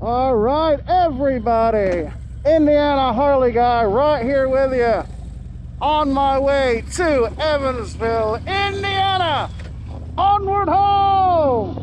All right, everybody. Indiana Harley guy right here with you on my way to Evansville, Indiana. Onward home!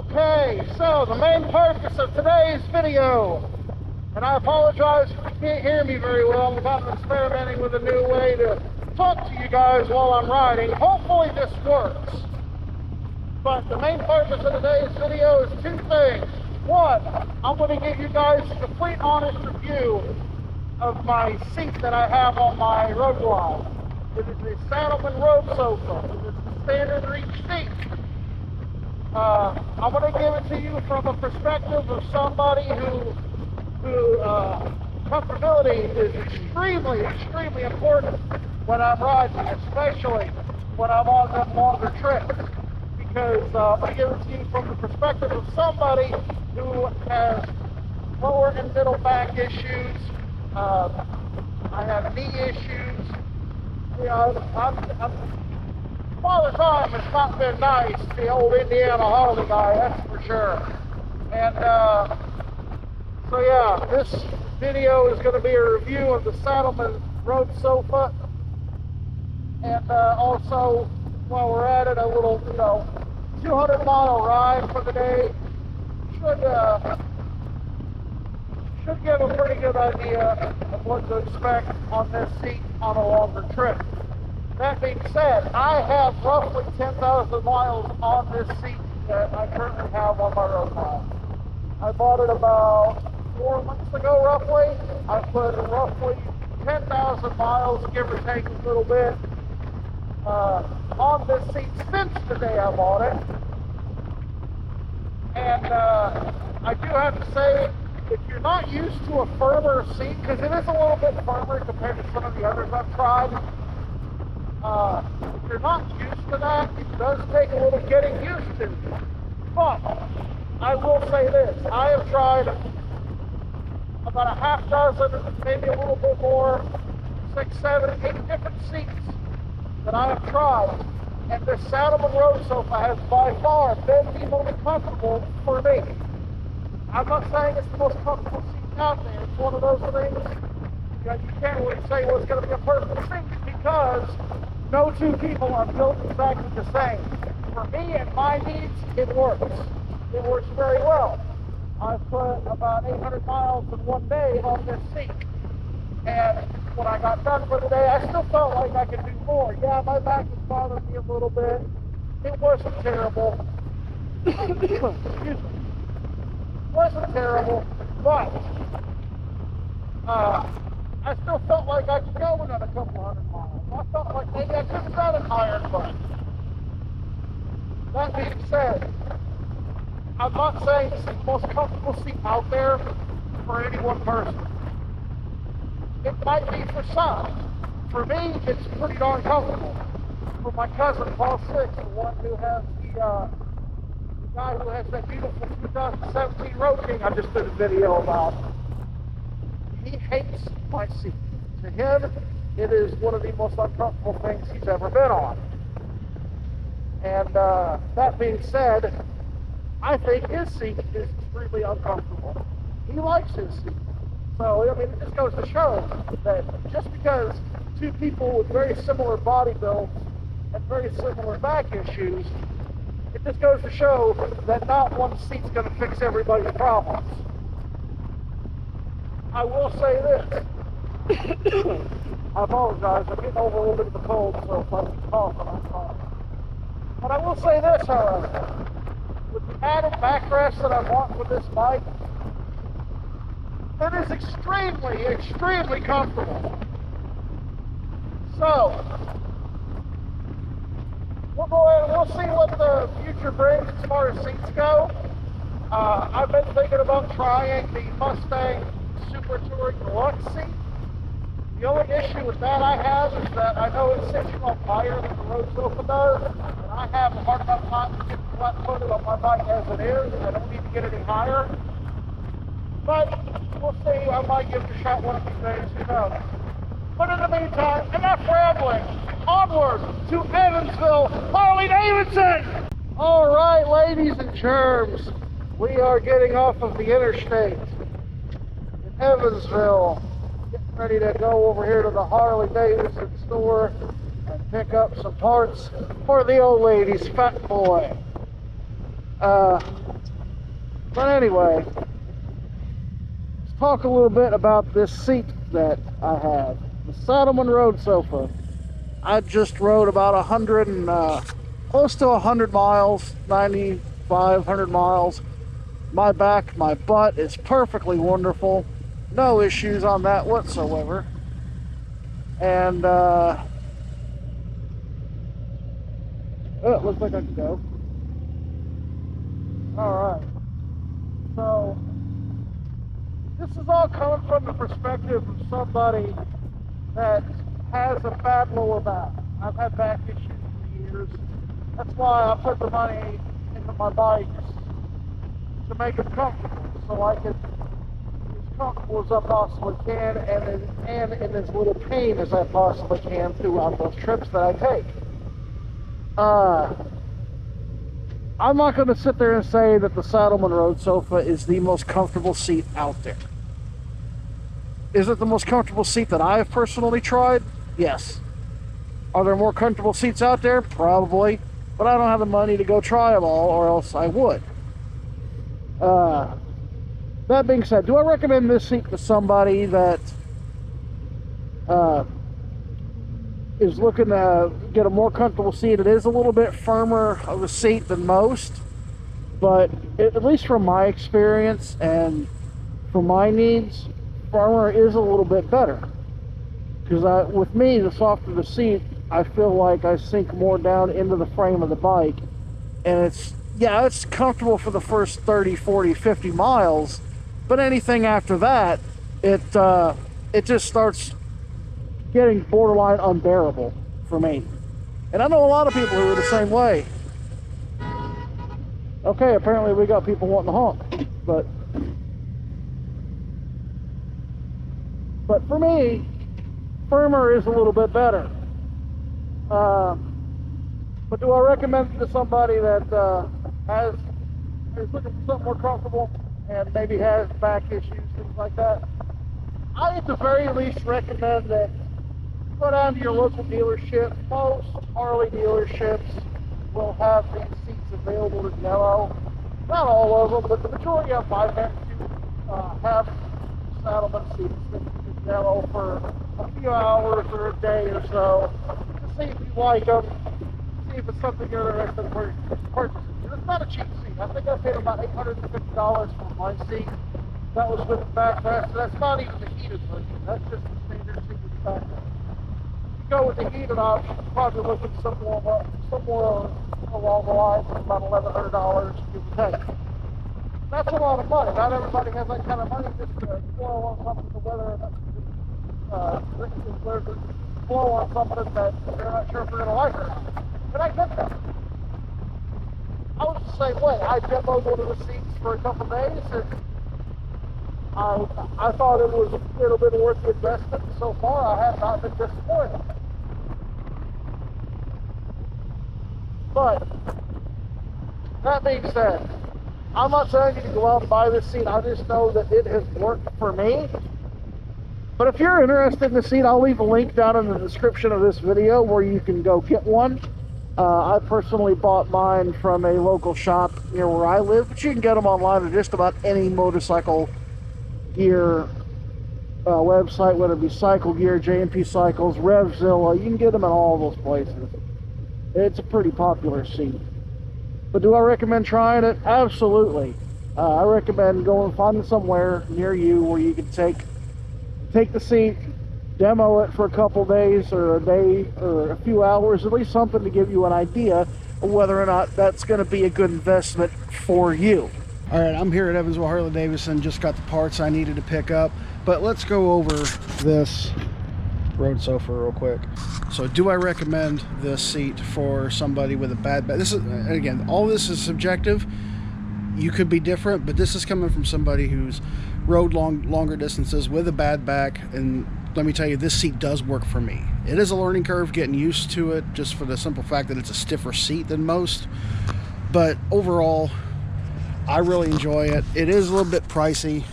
Okay, so the main purpose of today's video, and I apologize if you can't hear me very well, I'm experimenting with a new way to talk to you guys while I'm riding. Hopefully this works. But the main purpose of today's video is two things. One, I'm going to give you guys a complete honest review of my seat that I have on my road glide. It is a Saddlemen Road Sofa. It is the standard reach seat. I'm going to give it to you from a perspective of somebody who comfortability is extremely important when I'm riding, especially when I'm on them longer trips. Because I'm going to give it to you from the perspective of somebody who has lower and middle back issues. I have knee issues. You know, Father Time has not been nice, the old Indiana Harley guy, that's for sure. And so yeah, this video is going to be a review of the Saddlemen Road Sofa. And also, while we're at it, a little, 200-mile ride for the day should give a pretty good idea of what to expect on this seat on a longer trip. That being said, I have roughly 10,000 miles on this seat that I currently have on my road glide. I bought it about 4 months ago, roughly. I put roughly 10,000 miles, give or take a little bit, on this seat since the day I bought it. And I do have to say, if you're not used to a firmer seat, because it is a little bit firmer compared to some of the others I've tried, if you're not used to that, it does take a little getting used to. But I will say this, I have tried about a half dozen, maybe a little bit more, 6, 7, 8 different seats that I have tried, and this Saddlemen Road Sofa has by far been the most comfortable for me. I'm not saying it's the most comfortable seat out there. It's one of those things that you can't really say what's going to be a perfect seat, because no two people are built exactly the same. For me and my needs, it works. It works very well. I've put about 800 miles in one day on this seat. And when I got done for the day, I still felt like I could do more. Yeah, my back was bothering me a little bit. It wasn't terrible. Excuse me. It wasn't terrible, but I still felt like I could go another couple hundred miles. I felt like maybe I could have done an iron butt. That being said, I'm not saying this is the most comfortable seat out there for any one person. It might be for some. For me, it's pretty darn comfortable. For my cousin, Paul Six, the one who has the guy who has that beautiful 2017 Road King I just did a video about, he hates my seat. To him, it is one of the most uncomfortable things he's ever been on. And that being said, I think his seat is extremely uncomfortable. He likes his seat. So, I mean, it just goes to show that just because two people with very similar body builds and very similar back issues, it just goes to show that not one seat's going to fix everybody's problems. I will say this. I apologize, I'm getting over a little bit of the cold, so if I keep coughing, I'm sorry. But I will say this, however. With the added backrest that I want with this bike, it is extremely comfortable. So, we'll see what the future brings as far as seats go. I've been thinking about trying the Mustang Super Touring Deluxe seat. The only issue with that I have is that I know it sits you up higher than the road sofa does, and I have a hard enough time to get flat-footed on my bike as it is. I don't need to get any higher. But we'll see. I might give it a shot one of these days. Who knows? But in the meantime, enough rambling. Onward to Evansville, Harley Davidson. All right, ladies and germs, we are getting off of the interstate in Evansville. Getting ready to go over here to the Harley Davidson store and pick up some parts for the old lady's fat boy. But anyway, let's talk a little bit about this seat that I have. The Saddlemen Road Sofa. I just rode about 100 and close to 100 miles, 95, 100 miles. My back, my butt is perfectly wonderful. No issues on that whatsoever. And it looks like I can go. Alright. So this is all coming from the perspective of somebody that has a bad lower back. I've had back issues for years. That's why I put the money into my bikes to make them comfortable, so I can be as comfortable as I possibly can and in as little pain as I possibly can throughout those trips that I take. I'm not going to sit there and say that the Saddlemen Road Sofa is the most comfortable seat out there. Is it the most comfortable seat that I have personally tried? Yes. Are there more comfortable seats out there? Probably. But I don't have the money to go try them all, or else I would. That being said, do I recommend this seat to somebody that is looking to get a more comfortable seat? It is a little bit firmer of a seat than most, but at least from my experience and for my needs, firmer is a little bit better. Because with me, the softer the seat, I feel like I sink more down into the frame of the bike, and it's comfortable for the first 30, 40, 50 miles, but anything after that, it just starts getting borderline unbearable for me. And I know a lot of people who are the same way. Okay, apparently we got people wanting to honk, but for me, firmer is a little bit better. But do I recommend it to somebody that is looking for something more comfortable and maybe has back issues, things like that? I at the very least recommend that you go down to your local dealership. Most Harley dealerships will have these seats available to demo. Not all of them, but the majority of them I've been to have Saddlemen seats that you can demo for a few hours or a day or so to see if you like them, see if it's something you're interested in purchasing. And it's not a cheap seat. I think I paid about $850 for my seat. That was with the backrest. That's not even the heated version. That's just the standard seat with the backrest. If you go with the heated option, you're probably looking somewhere along the lines of about $1,100, give or take. That's a lot of money. Not everybody has that kind of money just to blow on something to weather blow on something that they're not sure if they're going to like or not. And I get that. I was the same way. I demoed one of the seats for a couple days, and I thought it was a little bit worth the investment. So far, I have not been disappointed. But that being said, I'm not saying you can go out and buy this seat. I just know that it has worked for me. But if you're interested in the seat, I'll leave a link down in the description of this video where you can go get one. I personally bought mine from a local shop near where I live, but you can get them online at just about any motorcycle gear website, whether it be Cycle Gear, J&P Cycles, Revzilla. You can get them at all those places. It's a pretty popular seat. But do I recommend trying it? Absolutely. I recommend going and finding somewhere near you where you can take the seat, demo it for a couple days or a day or a few hours, at least something to give you an idea of whether or not that's going to be a good investment for you. All right, I'm here at Evansville Harley Davidson. Just got the parts I needed to pick up, but let's go over this road sofa real quick. So do I recommend this seat for somebody with a bad back? This is, again, all this is subjective. You could be different, but this is coming from somebody who's rode longer distances with a bad back, and let me tell you, this seat does work for me. It is a learning curve getting used to it, just for the simple fact that it's a stiffer seat than most, but overall I really enjoy it. It is a little bit pricey,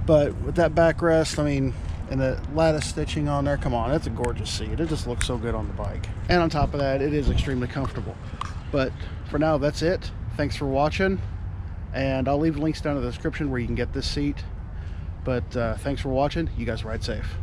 but with that backrest, I mean, and the lattice stitching on there, come on, it's a gorgeous seat. It just looks so good on the bike, and on top of that, it is extremely comfortable. But for now, that's it. Thanks for watching, and I'll leave links down in the description where you can get this seat. But thanks for watching. You guys ride safe.